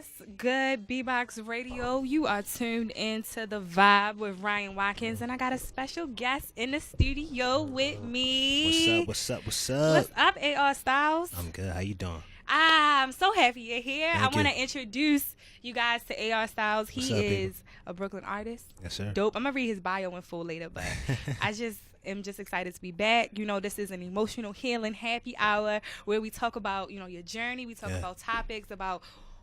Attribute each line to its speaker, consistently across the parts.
Speaker 1: What's good, B-Box Radio? You are tuned into The Vibe with Ryen Watkins, and I got a special guest in the studio with
Speaker 2: What's
Speaker 1: me.
Speaker 2: up? What's up? What's up?
Speaker 1: What's up, A.R. Stylez?
Speaker 2: I'm good. How you doing?
Speaker 1: I'm so happy you're here.
Speaker 2: Thank
Speaker 1: I want
Speaker 2: you.
Speaker 1: to introduce you guys to A.R. Stylez. He
Speaker 2: What's up, people?
Speaker 1: is a Brooklyn artist.
Speaker 2: Yes, sir.
Speaker 1: Dope. I'm going to read his bio in full later, but I just am just excited to be back. You know, this is an emotional healing happy hour where we talk about, your journey. We talk about topics about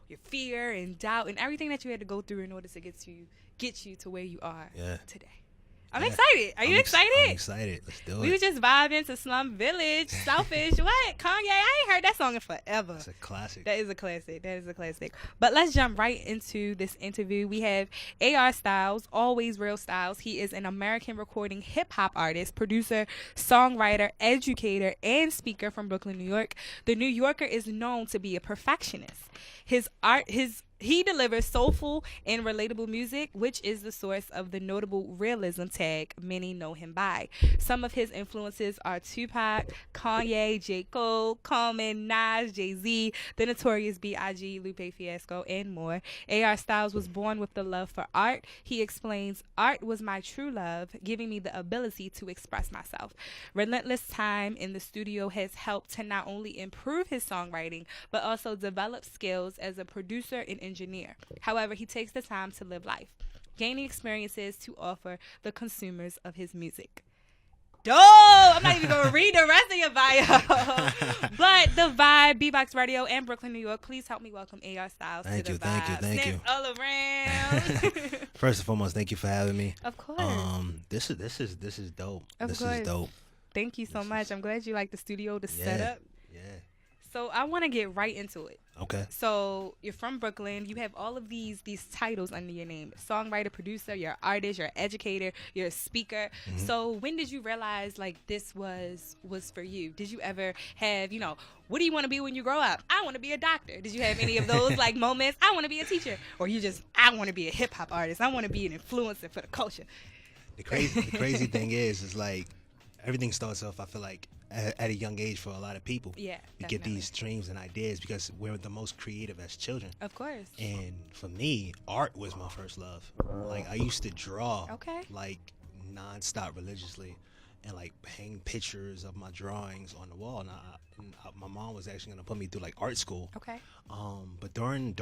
Speaker 1: your fear and doubt and everything that you had to go through in order to get you to where you are today. I'm excited. Are you excited?
Speaker 2: I'm excited. Let's do it.
Speaker 1: We were just vibing to Slum Village, Selfish. What? Kanye? I ain't heard that song in forever.
Speaker 2: It's a classic.
Speaker 1: That is a classic. But let's jump right into this interview. We have A.R. Stylez, Always Real Stylez. He is an American recording hip-hop artist, producer, songwriter, educator, and speaker from Brooklyn, New York. The New Yorker is known to be a perfectionist. He delivers soulful and relatable music, which is the source of the notable realism tag many know him by. Some of his influences are Tupac, Kanye, J. Cole, Common, Nas, Jay-Z, the Notorious B.I.G., Lupe Fiasco, and more. A.R. Stylez was born with the love for art. He explains, "Art was my true love, giving me the ability to express myself." Relentless time in the studio has helped to not only improve his songwriting, but also develop skills as a producer and engineer. However, he takes the time to live life, gaining experiences to offer the consumers of his music. Dope! I'm not even going to read the rest of your bio. But The Vibe, B-Box Radio, and Brooklyn, New York, please help me welcome A.R. Stylez to The Vibe.
Speaker 2: Thank you.
Speaker 1: Snips all around.
Speaker 2: First and foremost, thank you for having me.
Speaker 1: Of course.
Speaker 2: This is dope.
Speaker 1: This is
Speaker 2: dope.
Speaker 1: Thank you so much. I'm glad you like the studio, the setup.
Speaker 2: Yeah.
Speaker 1: So I want to get right into it.
Speaker 2: Okay.
Speaker 1: So you're from Brooklyn. You have all of these titles under your name: songwriter, producer, you're an artist, you're an educator, you're a speaker.
Speaker 2: Mm-hmm.
Speaker 1: So when did you realize like this was for you? Did you ever have, what do you want to be when you grow up? I want to be a doctor. Did you have any of those like moments? I want to be a teacher. Or you just, I want to be a hip hop artist. I want to be an influencer for the culture.
Speaker 2: The crazy thing is like everything starts off, I feel like, at a young age for a lot of people.
Speaker 1: Yeah,
Speaker 2: you get these dreams and ideas because we're the most creative as children.
Speaker 1: Of course.
Speaker 2: And for me, art was my first love. Like I used to draw like nonstop religiously and like hang pictures of my drawings on the wall. And my mom was actually gonna put me through like art school.
Speaker 1: Okay.
Speaker 2: But during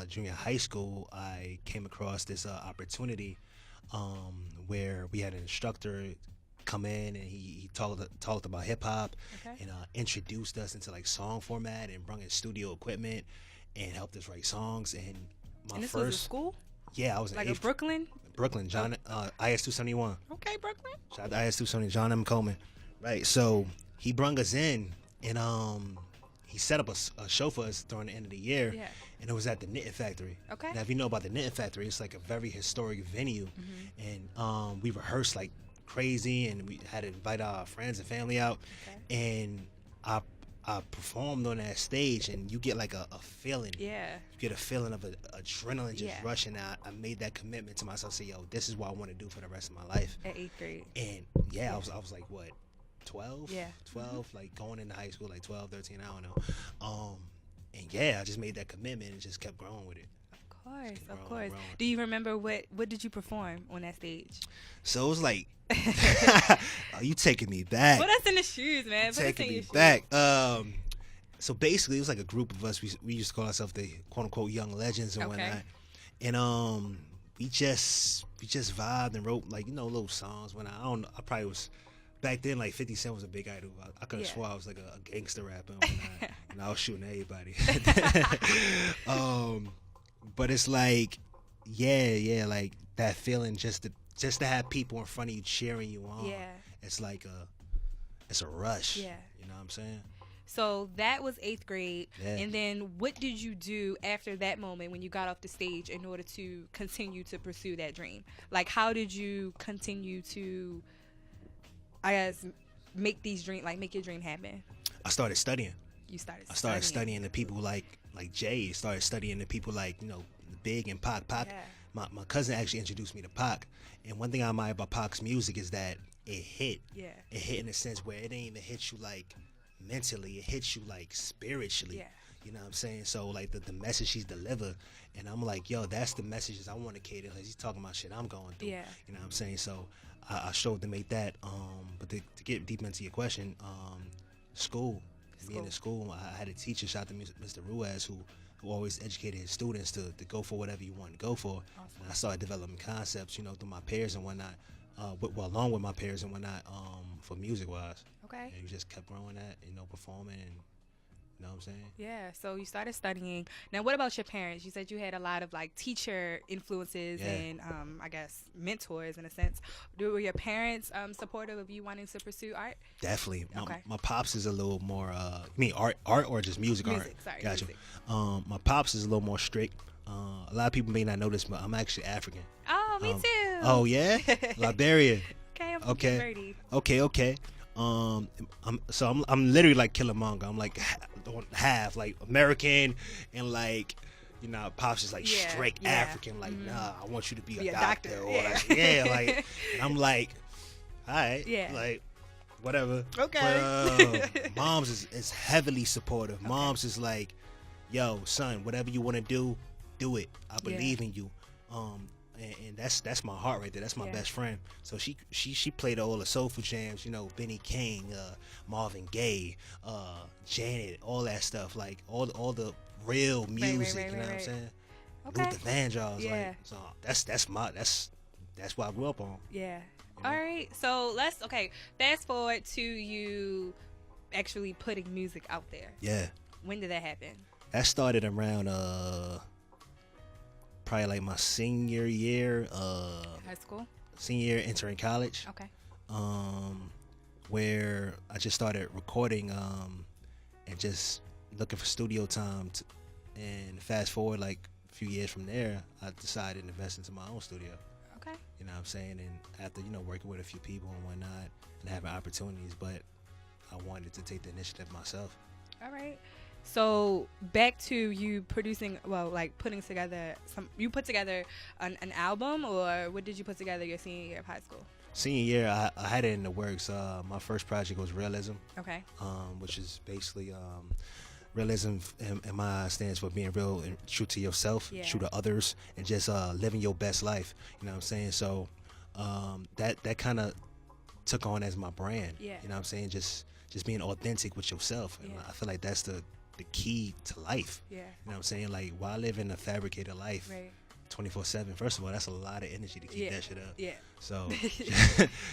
Speaker 2: junior high school, I came across this opportunity where we had an instructor come in and he talked about hip hop and introduced us into like song format and brought in studio equipment and helped us write songs. And
Speaker 1: this was a school?
Speaker 2: Yeah, I was
Speaker 1: like a Brooklyn,
Speaker 2: John IS 271.
Speaker 1: Okay, Brooklyn.
Speaker 2: Shout out to IS 270, John M. Coleman. Right, so he brung us in and he set up a show for us during the end of the year.
Speaker 1: Yeah.
Speaker 2: And it was at the Knitting Factory.
Speaker 1: Okay.
Speaker 2: Now, if you know about the Knitting Factory, it's like a very historic venue. Mm-hmm. And we rehearsed like crazy, and we had to invite our friends and family out. Okay. And I performed on that stage, and you get like a feeling. Yeah. You get a feeling of adrenaline just rushing out. I made that commitment to myself, say, yo, this is what I want to do for the rest of my life.
Speaker 1: At 8th grade.
Speaker 2: And I was like, what, 12? Yeah. 12, like going into high school, like 12, 13, I don't know. And I just made that commitment and just kept growing with it.
Speaker 1: Of course. Do you remember what did you perform on that stage?
Speaker 2: So it was like, oh, you taking me back.
Speaker 1: Put us in the shoes, man. Put
Speaker 2: taking
Speaker 1: us in
Speaker 2: me
Speaker 1: your
Speaker 2: back.
Speaker 1: Shoes.
Speaker 2: So basically, it was like a group of us. We used to call ourselves the quote unquote young legends and whatnot. And we just vibed and wrote like little songs. When I don't know, I probably was. Back then, like 50 Cent was a big idol. I could have swore I was like a gangster rapper and whatnot. And I was shooting everybody. But it's like, like that feeling just to have people in front of you cheering you on. Yeah. It's like it's a rush. Yeah. You know what I'm saying?
Speaker 1: So that was 8th grade. Yeah. And then what did you do after that moment when you got off the stage in order to continue to pursue that dream? Like, how did you continue to, I guess, make your dream happen?
Speaker 2: I started studying.
Speaker 1: You started.
Speaker 2: I started studying the people like Jay. Started studying the people like Big and Pac. Pac. Yeah. My cousin actually introduced me to Pac. And one thing I admire about Pac's music is that it hit. Yeah. It hit in a sense where it didn't even hit you like mentally. It hits you like spiritually. Yeah. You know what I'm saying? So like the message he's delivered, and I'm like, yo, that's the messages I want to cater. Cause he's talking about shit I'm going through.
Speaker 1: Yeah.
Speaker 2: You know what I'm saying? So I strove to make that. But to get deep into your question, school. Me in school, I had a teacher, shout out to Mr. Ruiz, who always educated his students to go for whatever you want to go for.
Speaker 1: Awesome.
Speaker 2: And I started developing concepts, you know, through my peers and whatnot, along with my peers and whatnot, for music wise.
Speaker 1: Okay.
Speaker 2: And you just kept growing that, you know, performing, and you know what I'm saying?
Speaker 1: Yeah, so you started studying. Now, what about your parents? You said you had a lot of like teacher influences and I guess mentors in a sense. Were your parents supportive of you wanting to pursue art?
Speaker 2: Definitely.
Speaker 1: Okay.
Speaker 2: My pops is a little more. You mean art or just music?
Speaker 1: Music,
Speaker 2: art?
Speaker 1: sorry.
Speaker 2: Gotcha.
Speaker 1: Music.
Speaker 2: My pops is a little more strict. A lot of people may not know this, but I'm actually African.
Speaker 1: Oh, me too.
Speaker 2: Oh yeah, Liberia.
Speaker 1: Okay, I'm
Speaker 2: Okay.
Speaker 1: Birdie.
Speaker 2: Okay. I'm literally like Killmonger. I'm like half like American and like, you know, pops is like straight African. Like, nah, I want you to be a doctor. Or like, like, and I'm like, all right, like, whatever.
Speaker 1: Okay.
Speaker 2: But, mom's is heavily supportive. Okay. Mom's is like, yo, son, whatever you want to do it. I believe in you. And that's my heart right there. That's my best friend. So she played all the soulful jams, you know, Benny King, Marvin Gaye, Janet, all that stuff, like all the real music. You know what I'm saying?
Speaker 1: Okay.
Speaker 2: Luther Vandross, like, so that's what I grew up on.
Speaker 1: Yeah. You know? All right. So fast forward to you actually putting music out there.
Speaker 2: Yeah.
Speaker 1: When did that happen?
Speaker 2: That started around probably like my senior year,
Speaker 1: high school,
Speaker 2: senior year entering college.
Speaker 1: Okay.
Speaker 2: Where I just started recording, and just looking for studio time. And fast forward like a few years from there, I decided to invest into my own studio.
Speaker 1: Okay.
Speaker 2: You know what I'm saying? And after, you know, working with a few people and whatnot and having opportunities, but I wanted to take the initiative myself.
Speaker 1: All right. So back to you producing, putting together you put together an album, or what did you put together your senior year of high school?
Speaker 2: Senior year, I had it in the works. My first project was Realism.
Speaker 1: Okay.
Speaker 2: Which is basically, realism in my eyes stands for being real and true to yourself, true to others, and just living your best life. You know what I'm saying? So that kind of took on as my brand.
Speaker 1: Yeah.
Speaker 2: You know what I'm saying? Just being authentic with yourself. And I feel like that's the key to life.
Speaker 1: Yeah.
Speaker 2: You know what I'm saying? Like, why live in a fabricated life?
Speaker 1: Right.
Speaker 2: 24/7. First of all, that's a lot of energy to keep that shit up.
Speaker 1: Yeah.
Speaker 2: So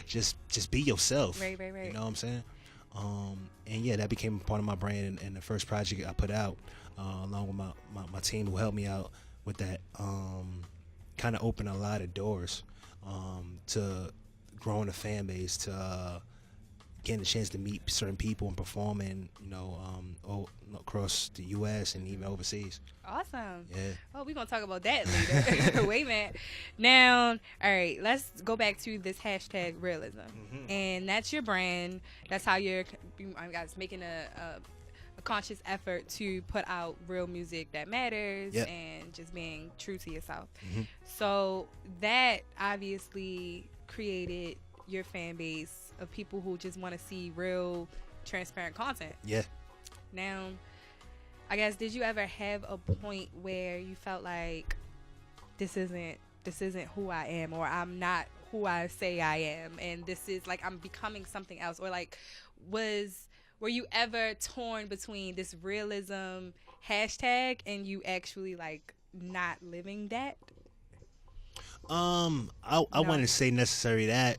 Speaker 2: just be yourself.
Speaker 1: Right.
Speaker 2: You know what I'm saying? And yeah, that became part of my brand, and the first project I put out, along with my team who helped me out with that, kind of opened a lot of doors to growing a fan base, to getting a chance to meet certain people and performing, you know, across the U.S. and even overseas.
Speaker 1: Awesome.
Speaker 2: Yeah.
Speaker 1: Oh, we're going to talk about that later. Wait a minute. Now, all right, let's go back to this hashtag realism. Mm-hmm. And that's your brand. That's how you're making a conscious effort to put out real music that matters and just being true to yourself. Mm-hmm. So that obviously created your fan base of people who just want to see real, transparent content.
Speaker 2: Yeah.
Speaker 1: Now, I guess, did you ever have a point where you felt like this isn't who I am, or I'm not who I say I am, and this is like I'm becoming something else, or like were you ever torn between this realism hashtag and you actually like not living that?
Speaker 2: I wouldn't say necessarily that.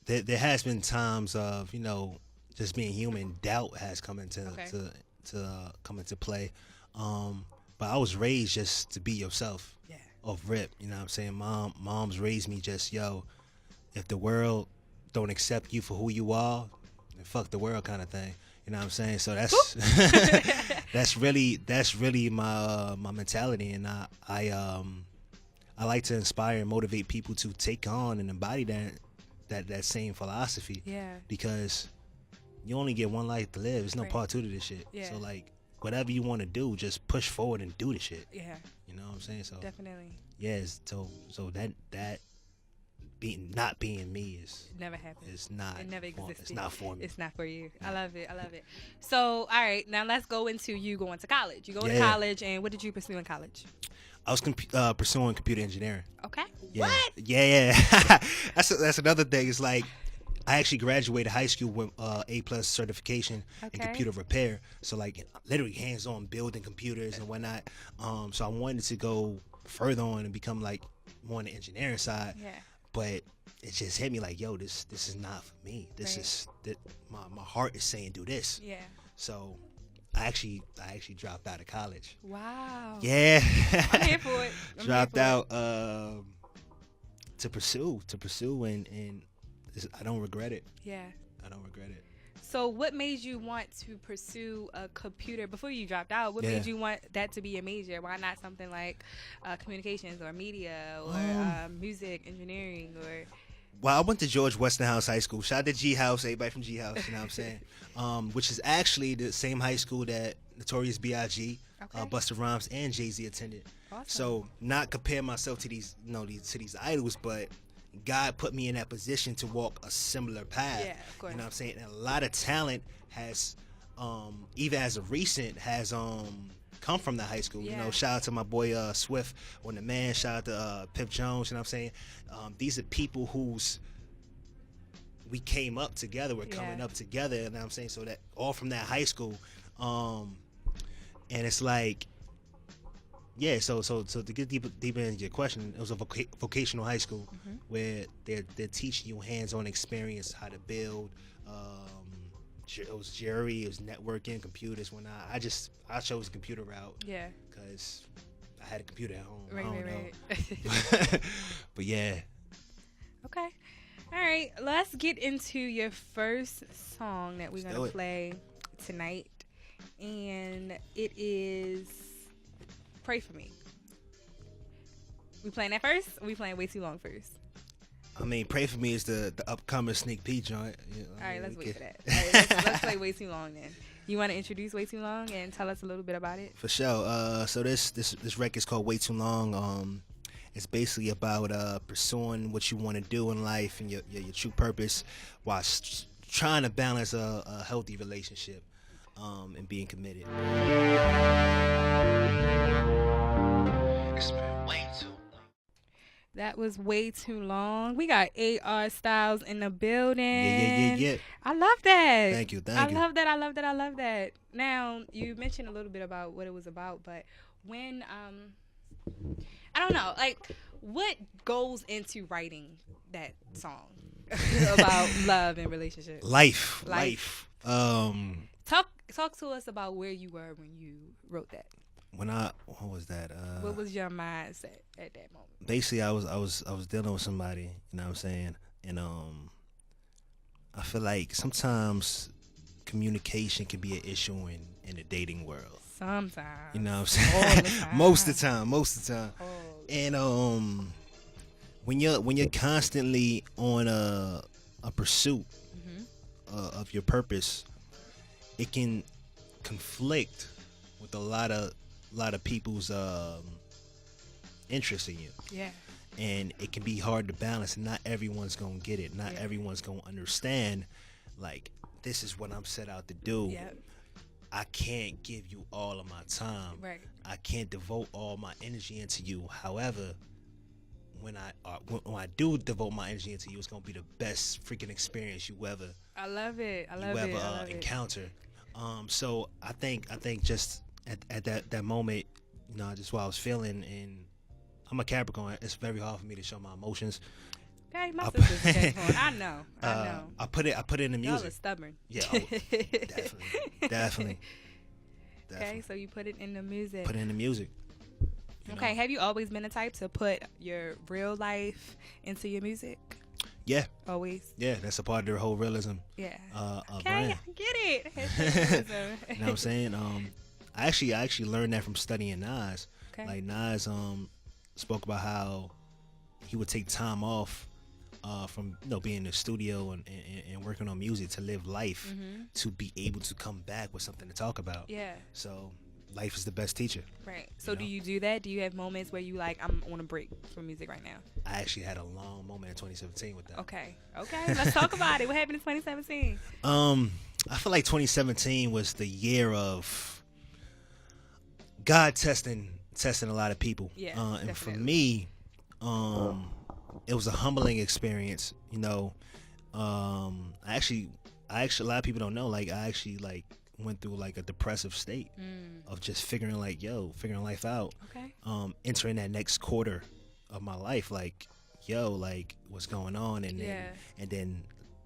Speaker 2: There has been times of, you know, just being human. Doubt has come into come into play. But I was raised just to be yourself.
Speaker 1: Yeah.
Speaker 2: Off rip, you know what I'm saying? Mom's raised me just, yo, if the world don't accept you for who you are, then fuck the world, kind of thing. You know what I'm saying? So that's that's really my mentality, and I like to inspire and motivate people to take on and embody that same philosophy.
Speaker 1: Yeah.
Speaker 2: Because you only get one life to live. There's no part two to this shit.
Speaker 1: Yeah.
Speaker 2: So like, whatever you want to do, just push forward and do the shit.
Speaker 1: Yeah.
Speaker 2: You know what I'm saying? So
Speaker 1: definitely.
Speaker 2: Yes. So not being me is
Speaker 1: Never happened.
Speaker 2: is not.
Speaker 1: It never
Speaker 2: It's
Speaker 1: existed.
Speaker 2: not for me.
Speaker 1: It's not for you.
Speaker 2: Yeah.
Speaker 1: I love it. I love it. So, all right, now let's go into you going to college. You go to
Speaker 2: Yeah.
Speaker 1: college, and what did you pursue in college?
Speaker 2: I was pursuing computer engineering.
Speaker 1: Okay.
Speaker 2: Yeah.
Speaker 1: What?
Speaker 2: Yeah. That's another thing. It's like I actually graduated high school with A+ certification in
Speaker 1: Okay.
Speaker 2: computer repair. So like literally hands on building computers and whatnot. So I wanted to go further on and become like more on the engineering side.
Speaker 1: Yeah.
Speaker 2: But it just hit me like, yo, this is not for me. This
Speaker 1: Right.
Speaker 2: is that my heart is saying do this.
Speaker 1: Yeah.
Speaker 2: So I actually dropped out of college.
Speaker 1: Wow.
Speaker 2: Yeah.
Speaker 1: I'm here for it. I'm
Speaker 2: Dropped
Speaker 1: here for
Speaker 2: out to pursue and I don't regret it.
Speaker 1: Yeah.
Speaker 2: I don't regret it.
Speaker 1: So, what made you want to pursue a computer before you dropped out? What
Speaker 2: Yeah.
Speaker 1: made you want that to be a major? Why not something like communications or media or music engineering or?
Speaker 2: Well, I went to George Westinghouse High School. Shout out to G House, everybody from G House, you know what I'm saying? Which is actually the same high school that Notorious B.I.G.,
Speaker 1: Okay.
Speaker 2: Busta Rhymes, and Jay-Z attended.
Speaker 1: Awesome.
Speaker 2: So, not compare myself to these idols, but God put me in that position to walk a similar path.
Speaker 1: Yeah, of course.
Speaker 2: You know what I'm saying? And a lot of talent has, even as of recent, has come from the high school. You
Speaker 1: Yeah.
Speaker 2: know, shout out to my boy Swift on the man. Shout out to Pip Jones. You know what I'm saying? These are people we came up together. We're coming
Speaker 1: Yeah.
Speaker 2: up together. You know what I'm saying? So that all from that high school. And it's like, yeah. So to get deeper into your question, it was a vocational high school where they're teaching you hands-on experience how to build. It was jury, it was networking, computers. When I chose the computer route.
Speaker 1: Yeah.
Speaker 2: Because I had a computer at home. I
Speaker 1: Right,
Speaker 2: don't
Speaker 1: right,
Speaker 2: know. But yeah.
Speaker 1: Okay. All right. Let's get into your first song that we're
Speaker 2: Let's
Speaker 1: going
Speaker 2: do
Speaker 1: to
Speaker 2: it.
Speaker 1: play tonight. And it is Pray For Me. We playing that first? Or we playing Way Too Long first?
Speaker 2: I mean, Pray For Me is the upcoming sneak peek joint. You know,
Speaker 1: All right, let's
Speaker 2: we
Speaker 1: wait for
Speaker 2: can-
Speaker 1: that. All right, let's play Way Too Long then. You want to introduce Way Too Long and tell us a little bit about it?
Speaker 2: For sure. So this record is called Way Too Long. It's basically about pursuing what you want to do in life and your true purpose while trying to balance a healthy relationship and being committed. It's been way too long.
Speaker 1: That was Way Too Long. We got A.R. Stylez in the building.
Speaker 2: Yeah.
Speaker 1: I love that.
Speaker 2: Thank you.
Speaker 1: I love that. Now, you mentioned a little bit about what it was about, but when, I don't know, like, what goes into writing that song about love and relationships?
Speaker 2: Life.
Speaker 1: Talk to us about where you were when you wrote that.
Speaker 2: What was that?
Speaker 1: What was your mindset at that moment?
Speaker 2: Basically, I was dealing with somebody, you know what I'm saying, and I feel like sometimes communication can be an issue in the dating world.
Speaker 1: Sometimes.
Speaker 2: You know what I'm saying?
Speaker 1: All the time.
Speaker 2: most of the time.
Speaker 1: Oh,
Speaker 2: And when you're constantly on a pursuit of your purpose, it can conflict with a lot of people's interest in you.
Speaker 1: yeah.
Speaker 2: And it can be hard to balance. Not everyone's gonna get it. Not
Speaker 1: Yeah.
Speaker 2: everyone's gonna understand, like, this is what I'm set out to do.
Speaker 1: Yep.
Speaker 2: I can't give you all of my time.
Speaker 1: Right.
Speaker 2: I can't devote all my energy into you. However, when I do devote my energy into you, it's gonna be the best freaking experience you ever
Speaker 1: I love it. I love it.
Speaker 2: encounter. So I think just at that moment, you know, just what I was feeling, and I'm a Capricorn. It's very hard for me to show my emotions.
Speaker 1: Okay, my
Speaker 2: I
Speaker 1: sister's
Speaker 2: put-
Speaker 1: Capricorn. I know.
Speaker 2: I put it in the
Speaker 1: Y'all are
Speaker 2: music.
Speaker 1: stubborn.
Speaker 2: Yeah, definitely.
Speaker 1: Okay, so you put it in the music.
Speaker 2: Put it in the music. you
Speaker 1: Okay,
Speaker 2: know?
Speaker 1: have you always been the type to put your real life into your music?
Speaker 2: Yeah,
Speaker 1: Always?
Speaker 2: yeah. That's a part of the whole realism.
Speaker 1: Yeah.
Speaker 2: Okay,
Speaker 1: Okay, I get it. Hashtag
Speaker 2: You know what I'm
Speaker 1: realism.
Speaker 2: saying? I actually learned that from studying Nas.
Speaker 1: Okay.
Speaker 2: Like Nas spoke about how he would take time off from being in the studio and working on music to live life,
Speaker 1: Mhm.
Speaker 2: to be able to come back with something to talk about.
Speaker 1: Yeah.
Speaker 2: So life is the best teacher.
Speaker 1: Right. So do you do that? Do you have moments where you like, I'm on a break from music right now?
Speaker 2: I actually had a long moment in 2017 with that.
Speaker 1: Okay. Let's talk about it. What happened in 2017?
Speaker 2: I feel like 2017 was the year of God testing a lot of people.
Speaker 1: Yeah,
Speaker 2: and
Speaker 1: definitely.
Speaker 2: for me, it was a humbling experience. I actually, a lot of people don't know. Like, I actually went through like a depressive state of just figuring life out.
Speaker 1: Okay.
Speaker 2: Entering that next quarter of my life, like, what's going on? And then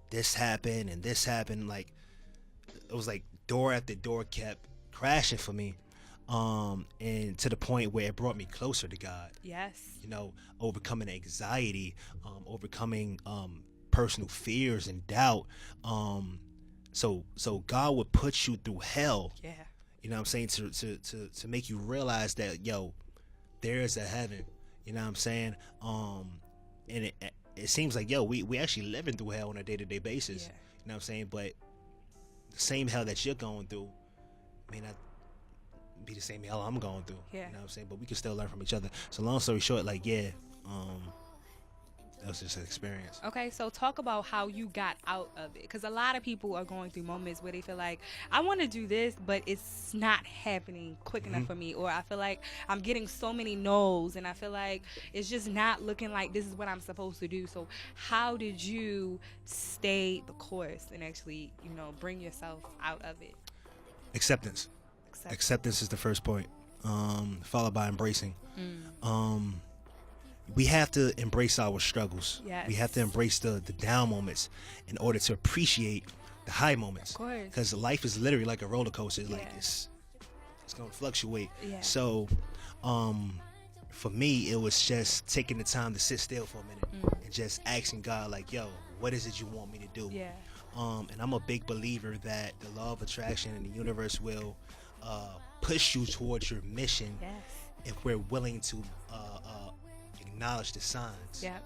Speaker 2: this happened and this happened. Like, it was like door after door kept crashing for me. And to the point where it brought me closer to God.
Speaker 1: Yes.
Speaker 2: Overcoming anxiety, overcoming personal fears and doubt. So God would put you through hell.
Speaker 1: Yeah.
Speaker 2: You know what I'm saying? To make you realize that, there is a heaven. You know what I'm saying? And it seems like, we actually living through hell on a day-to-day basis.
Speaker 1: Yeah.
Speaker 2: You know what I'm saying? But the same hell that you're going through may not be the same hell I'm going through.
Speaker 1: Yeah.
Speaker 2: You know what I'm saying? But we can still learn from each other. So long story short, that was just an experience.
Speaker 1: Okay, so talk about how you got out of it, because a lot of people are going through moments where they feel like, I want to do this, but it's not happening quick enough for me, or I feel like I'm getting so many no's, and I feel like it's just not looking like this is what I'm supposed to do. So how did you stay the course and actually, bring yourself out of it?
Speaker 2: Acceptance is the first point, followed by embracing. We have to embrace our struggles.
Speaker 1: Yes.
Speaker 2: We have to embrace the down moments in order to appreciate the high moments.
Speaker 1: Of course.
Speaker 2: Because life is literally like a roller coaster. Like,
Speaker 1: Yeah.
Speaker 2: it's going to fluctuate.
Speaker 1: Yeah.
Speaker 2: So, for me, it was just taking the time to sit still for a minute and just asking God, like, what is it you want me to do?
Speaker 1: Yeah.
Speaker 2: And I'm a big believer that the law of attraction and the universe will push you towards your mission
Speaker 1: Yes.
Speaker 2: if we're willing to acknowledge the signs.
Speaker 1: Yeah.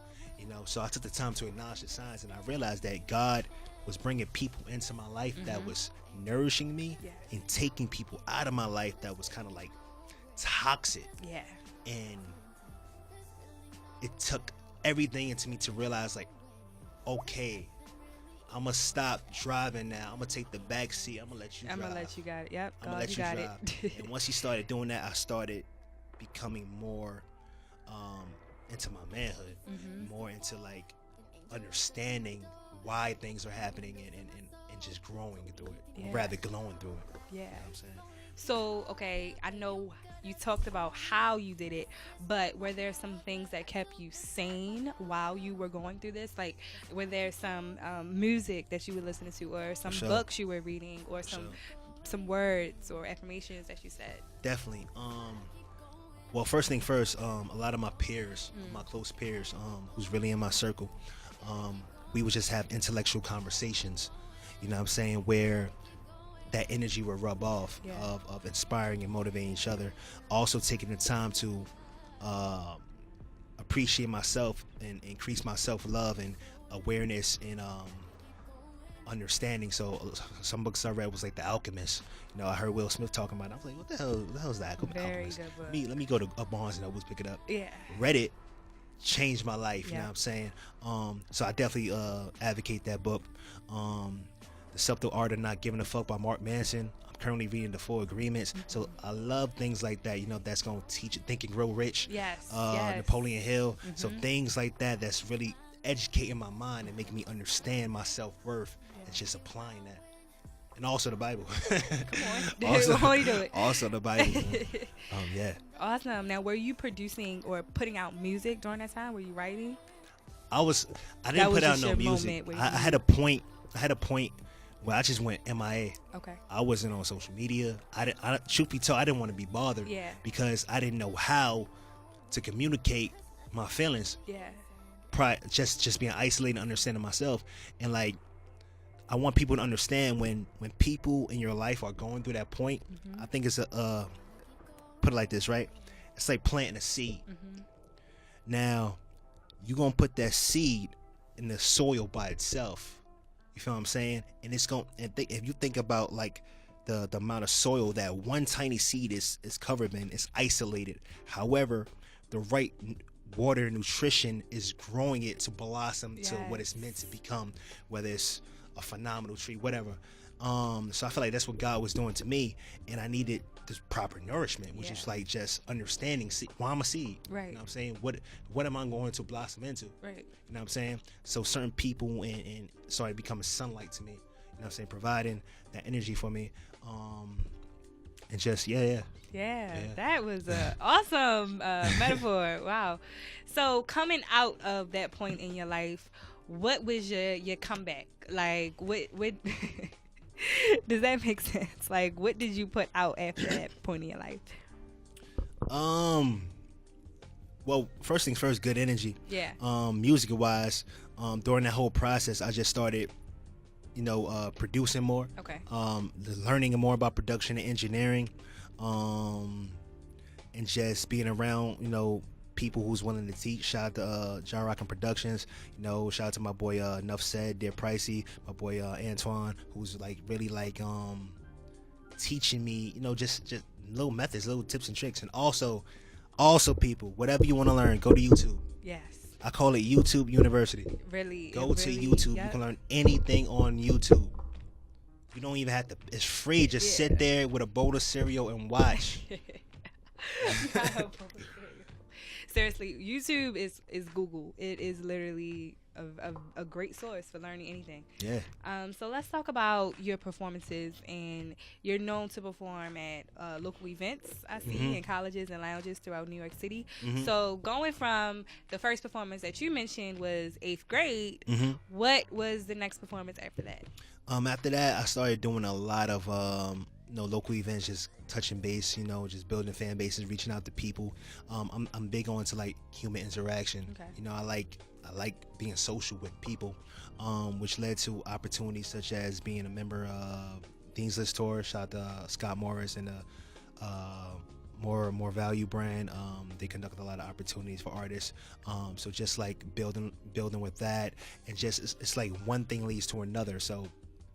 Speaker 2: So I took the time to acknowledge the signs, and I realized that God was bringing people into my life that was nourishing me,
Speaker 1: Yeah.
Speaker 2: and taking people out of my life that was kind of like toxic.
Speaker 1: Yeah.
Speaker 2: And it took everything into me to realize, like, okay, I'm gonna stop driving now. I'm gonna take the back seat. I'm gonna let you drive.
Speaker 1: I'm gonna let you got it. Yep.
Speaker 2: I'm gonna let you
Speaker 1: got
Speaker 2: drive.
Speaker 1: it.
Speaker 2: And once he started doing that, I started becoming more into my manhood, more into like understanding why things are happening, and just growing through it,
Speaker 1: Yeah.
Speaker 2: rather glowing through it.
Speaker 1: Yeah.
Speaker 2: You know what I'm saying?
Speaker 1: So, okay, I know you talked about how you did it, but were there some things that kept you sane while you were going through this? Like, were there some music that you were listening to, or some
Speaker 2: sure.
Speaker 1: books you were reading, or
Speaker 2: Sure.
Speaker 1: some words or affirmations that you said?
Speaker 2: Definitely. Well, first thing first, a lot of my peers, my close peers, who's really in my circle, we would just have intellectual conversations, you know what I'm saying, where that energy would rub off,
Speaker 1: Yeah.
Speaker 2: of inspiring and motivating each other. Also taking the time to appreciate myself and increase my self-love and awareness and understanding. So some books I read was like The Alchemist. I heard Will Smith talking about it. I was like, what the hell is The Alchemist?
Speaker 1: Very good book.
Speaker 2: Let me go to a Barnes and Nobles, pick it up.
Speaker 1: Yeah.
Speaker 2: Read it, changed my life. You
Speaker 1: Yeah.
Speaker 2: know what I'm saying? So I definitely advocate that book. The Subtle Art of Not Giving a Fuck by Mark Manson. I'm currently reading The Four Agreements. So I love things like that. That's going to teach Think and Grow Rich.
Speaker 1: Yes.
Speaker 2: Napoleon Hill. So things like that that's really educating my mind and making me understand my self-worth and just applying that. And also the Bible.
Speaker 1: Come on. Won't do it.
Speaker 2: Also the Bible. Yeah.
Speaker 1: Awesome. Now, were you producing or putting out music during that time? Were you writing?
Speaker 2: I
Speaker 1: That
Speaker 2: didn't
Speaker 1: was
Speaker 2: put out
Speaker 1: just
Speaker 2: no
Speaker 1: your
Speaker 2: music.
Speaker 1: moment where
Speaker 2: I
Speaker 1: you-
Speaker 2: had a point where I just went MIA.
Speaker 1: Okay.
Speaker 2: I wasn't on social media. Truth be told, I didn't want to be bothered.
Speaker 1: Yeah.
Speaker 2: Because I didn't know how to communicate my feelings.
Speaker 1: Yeah.
Speaker 2: Just being isolated and understanding myself. And like, I want people to understand when people in your life are going through that point. I think it's put it like this, right? It's like planting a seed. Now, you're gonna put that seed in the soil by itself. You feel what I'm saying? And it's if you think about like the amount of soil that one tiny seed is covered in is isolated. However, the right water nutrition is growing it to blossom to what it's meant to become, whether it's a phenomenal tree, whatever. So I feel like that's what God was doing to me, and I needed this proper nourishment, which is like just understanding why I'm a seed.
Speaker 1: Right.
Speaker 2: You know what I'm saying? What am I going to blossom into?
Speaker 1: Right.
Speaker 2: You know what I'm saying? So certain people and started becoming sunlight to me. You know what I'm saying? Providing that energy for me. And just yeah.
Speaker 1: That was an awesome metaphor. Wow. So coming out of that point in your life, what was your comeback? Like what does that make sense? Like what did you put out after that point in your life?
Speaker 2: Well, first things first, good energy.
Speaker 1: Yeah.
Speaker 2: Music wise, during that whole process, I just started, producing more.
Speaker 1: Okay.
Speaker 2: Learning more about production and engineering, and just being around, people who's willing to teach. Shout out to John Rockin' Productions. Shout out to my boy Enough Said, Dear Pricey, my boy Antoine, who's like really like teaching me, just little methods, little tips and tricks. And also people, whatever you want to learn, go to YouTube.
Speaker 1: Yes.
Speaker 2: I call it YouTube University.
Speaker 1: Really.
Speaker 2: Go to YouTube. Yep. You can learn anything on YouTube. You don't even have to. It's free. Just sit there with a bowl of cereal and watch.
Speaker 1: Seriously, YouTube is Google. It is literally a great source for learning anything.
Speaker 2: Yeah.
Speaker 1: So let's talk about your performances. And you're known to perform at local events, I see, in colleges and lounges throughout New York City. So going from the first performance that you mentioned was 8th grade, what was the next performance after that?
Speaker 2: After that, I started doing a lot of local events, just touching base, just building fan bases, reaching out to people. I'm big on to like human interaction.
Speaker 1: Okay.
Speaker 2: I like being social with people, which led to opportunities such as being a member of Dean's List Tour. Shout out to Scott Morris and the more value brand. They conduct a lot of opportunities for artists. So just like building with that, and just it's like one thing leads to another. So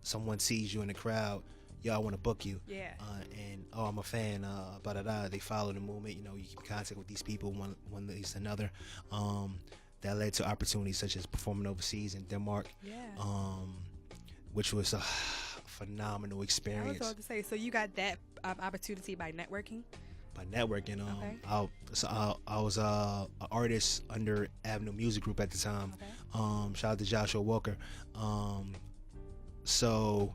Speaker 2: someone sees you in the crowd, yo, I want to book you.
Speaker 1: Yeah.
Speaker 2: And I'm a fan. They follow the movement. You keep in contact with these people, one leads to another. That led to opportunities such as performing overseas in Denmark.
Speaker 1: Yeah.
Speaker 2: Which was a phenomenal experience.
Speaker 1: I was about to say, so you got that opportunity by networking?
Speaker 2: By networking.
Speaker 1: Okay.
Speaker 2: I was an artist under Avenue Music Group at the time.
Speaker 1: Okay.
Speaker 2: Shout out to Joshua Walker. So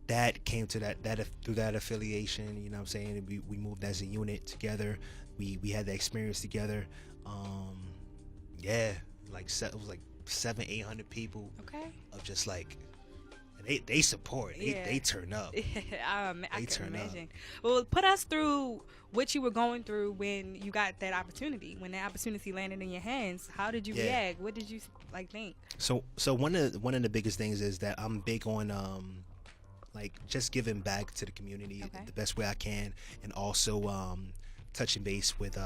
Speaker 2: that came to that through that affiliation. You know what I'm saying? We moved as a unit together. We had that experience together. It was like 700-800 people.
Speaker 1: Okay.
Speaker 2: Of just like they support. They turn up.
Speaker 1: I can imagine. Well, put us through what you were going through when you got that opportunity. When that opportunity landed in your hands, how did you react? What did you think?
Speaker 2: So one of the biggest things is that I'm big on just giving back to the community the best way I can, and also touching base with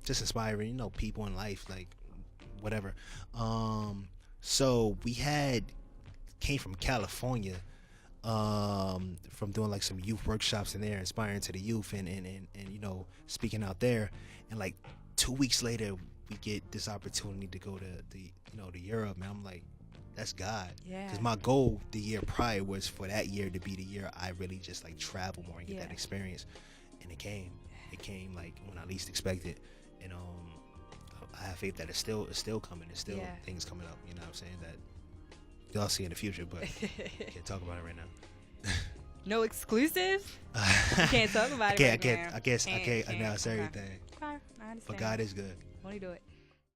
Speaker 2: just inspiring people in life, like whatever. So we came from California, from doing like some youth workshops in there, inspiring to the youth and speaking out there. And like 2 weeks later, we get this opportunity to go to Europe, and I'm like, that's God. Yeah. Because my goal the year prior was for that year to be the year I really just like travel more and get that experience. And it came like when I least expected. And I have faith that it's still coming. There's still things coming up. You know what I'm saying, that y'all see in the future, but can't talk about it right now.
Speaker 1: No exclusives? You can't talk about it right now.
Speaker 2: I can't announce everything.
Speaker 1: Okay, I understand.
Speaker 2: But God is good.
Speaker 1: Won't he do it?